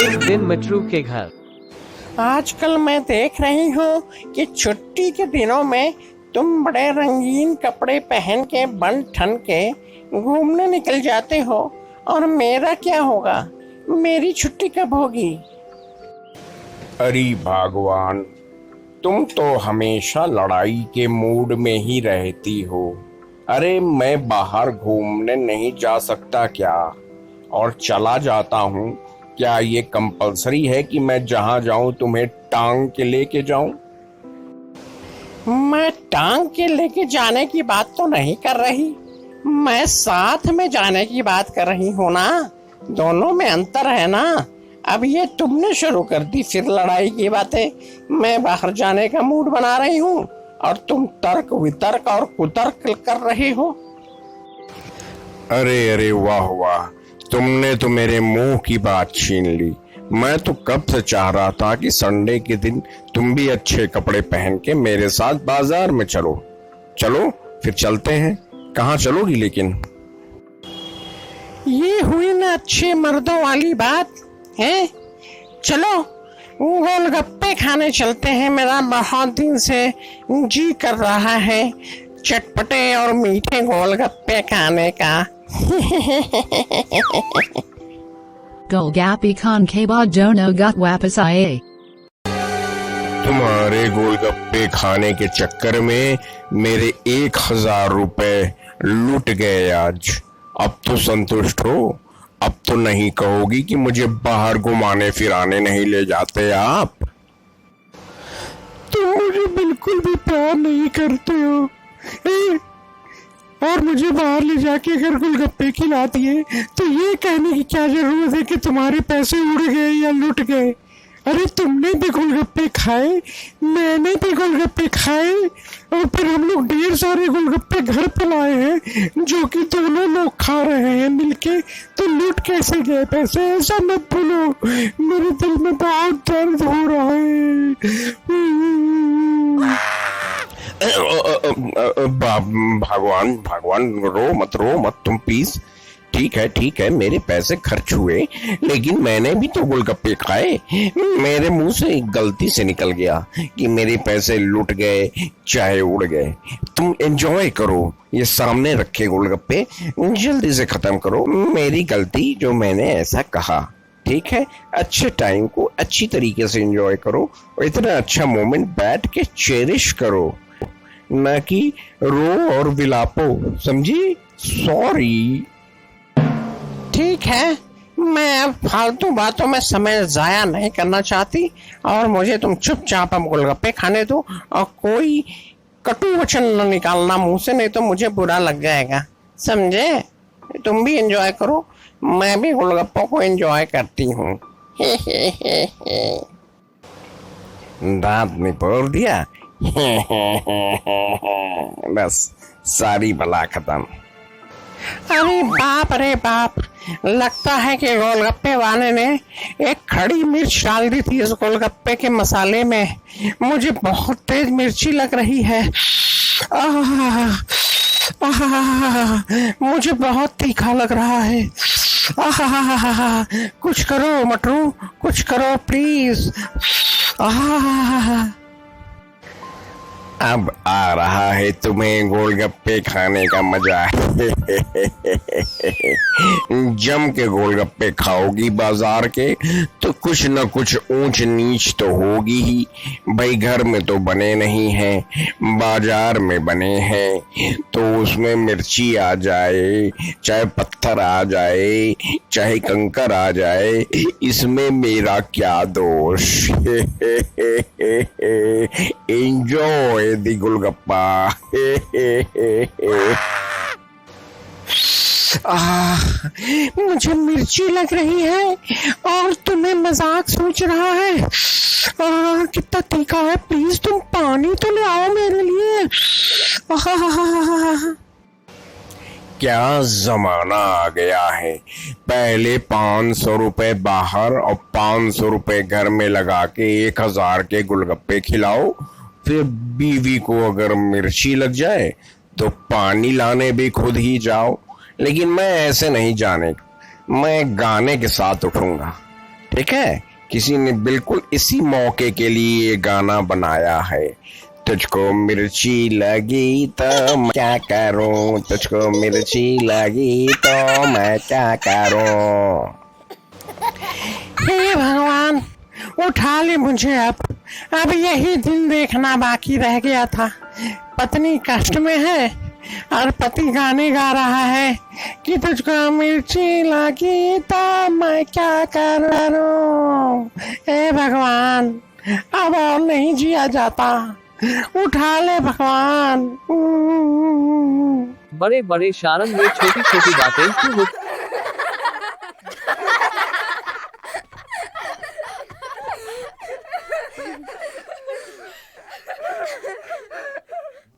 एक दिन मिट्रू के घर। आजकल मैं देख रही हूँ कि छुट्टी के दिनों में तुम बड़े रंगीन कपड़े पहन के बन ठन के घूमने निकल जाते हो, और मेरा क्या होगा? मेरी छुट्टी कब होगी? अरे भगवान, तुम तो हमेशा लड़ाई के मूड में ही रहती हो। अरे मैं बाहर घूमने नहीं जा सकता क्या? और चला जाता हूँ, क्या ये कंपलसरी है कि मैं जहाँ जाऊँ तुम्हें टांग के लेके जाऊँ? मैं टांग के लेके जाने की बात तो नहीं कर रही, मैं साथ में जाने की बात कर रही हूँ ना। दोनों में अंतर है ना। अब ये तुमने शुरू कर दी फिर लड़ाई की बातें। मैं बाहर जाने का मूड बना रही हूँ और तुम तर्क वितर्क और कुतर्क कर रहे हो। अरे अरे वाह वाह, तुमने तो मेरे मुंह की बात छीन ली। मैं तो कब से चाह रहा था कि संडे के दिन तुम भी अच्छे कपड़े पहन के मेरे साथ बाजार में चलो। चलो फिर चलते हैं। कहाँ चलोगी लेकिन? ये हुई ना अच्छे मर्दों वाली बात है। चलो गोलगप्पे खाने चलते हैं। मेरा बहुत दिन से जी कर रहा है चटपटे और मीठे गोलगप्पे खाने का। गोलगप्पे खाने के बाद दोनों घर वापस आए। तुम्हारे गोलगप्पे खाने के चक्कर में मेरे 1000 रुपए लूट गए आज। अब तो संतुष्ट हो? अब तो नहीं कहोगी कि मुझे बाहर घुमाने फिराने नहीं ले जाते आप? तुम मुझे बिल्कुल भी प्यार नहीं करते हो, और मुझे बाहर ले जाके अगर गोलगप्पे खिला दिए तो ये कहने की क्या जरूरत है कि तुम्हारे पैसे उड़ गए या लुट गए? अरे तुमने भी गोलगप्पे खाए, मैंने भी गोलगप्पे खाए, और फिर हम लोग ढेर सारे गोलगप्पे घर पे लाए हैं जो कि दोनों लोग खा रहे हैं मिलके। तो लूट कैसे गए पैसे? ऐसा मत बोलो, मेरे दिल में बहुत दर्द हो रहा है। भगवान भगवान, रो मत तुम प्लीज। ठीक है, मेरे पैसे खर्च हुए, लेकिन मैंने भी तो गोलगप्पे खाए। मेरे मुंह से गलती से निकल गया कि मेरे पैसे लुट गए चाहे उड़ गए। तुम एंजॉय करो, ये सामने रखे गोलगप्पे जल्दी से खत्म करो। मेरी गलती जो मैंने ऐसा कहा, ठीक है? अच्छे टाइम को अच्छी तरीके से एंजॉय करो और इतना अच्छा मोमेंट बैठ के चेरिश करो, ना कि रो और विलापो, समझी? सॉरी। ठीक है, मैं अब फालतू बातों में समय जाया नहीं करना चाहती, और मुझे तुम चुपचाप अब गोलगप्पे खाने दो, और कोई कटु वचन न निकालना मुंह से, नहीं तो मुझे बुरा लग जाएगा, समझे? तुम भी एंजॉय करो, मैं भी गोलगप्पों को एंजॉय करती हूँ। दांत निपोड़ दिया। बस सारी बला खत्म। अरे बाप रे बाप, लगता है कि गोलगप्पे वाले ने एक खड़ी मिर्च डाल दी थी इस गोलगप्पे के मसाले में। मुझे बहुत तेज मिर्ची लग रही है। मुझे बहुत तीखा लग रहा है। कुछ करो मटरू, कुछ करो प्लीज। अब आ रहा है तुम्हें गोलगप्पे खाने का मजा। जम के गोलगप्पे खाओगी बाजार के तो कुछ न कुछ ऊंच नीच तो होगी ही। भाई घर में तो बने नहीं हैं, बाजार में बने हैं, तो उसमें मिर्ची आ जाए, चाहे पत्थर आ जाए, चाहे कंकर आ जाए, इसमें मेरा क्या दोष? एंजॉय दी गोलगप्पा। मुझे मिर्ची लग रही है और तुम्हें मजाक सोच रहा है। कितना तीखा है, प्लीज तुम पानी तो ले आओ मेरे लिए। क्या जमाना आ गया है। पहले 500 रुपए बाहर और 500 रुपए घर में लगा के 1000 के गोलगप्पे खिलाओ, फिर बीवी को अगर मिर्ची लग जाए तो पानी लाने भी खुद ही जाओ। लेकिन मैं ऐसे नहीं जाने, मैं गाने के साथ उठूंगा। ठीक है, किसी ने बिल्कुल इसी मौके के लिए ये गाना बनाया है। तुझको मिर्ची लगी तो मैं क्या करूं, तुझको मिर्ची लगी तो मैं क्या करूं। हे भगवान, उठा ले मुझे अब यही दिन देखना बाकी रह गया था। पत्नी कष्ट में है और पति गाने गा रहा है कि तुझको मिर्ची लगी तो मैं क्या करूं। हे भगवान, अब और नहीं जिया जाता, उठा ले भगवान। बड़े बड़े शारंग में छोटी छोटी बातें क्यों होती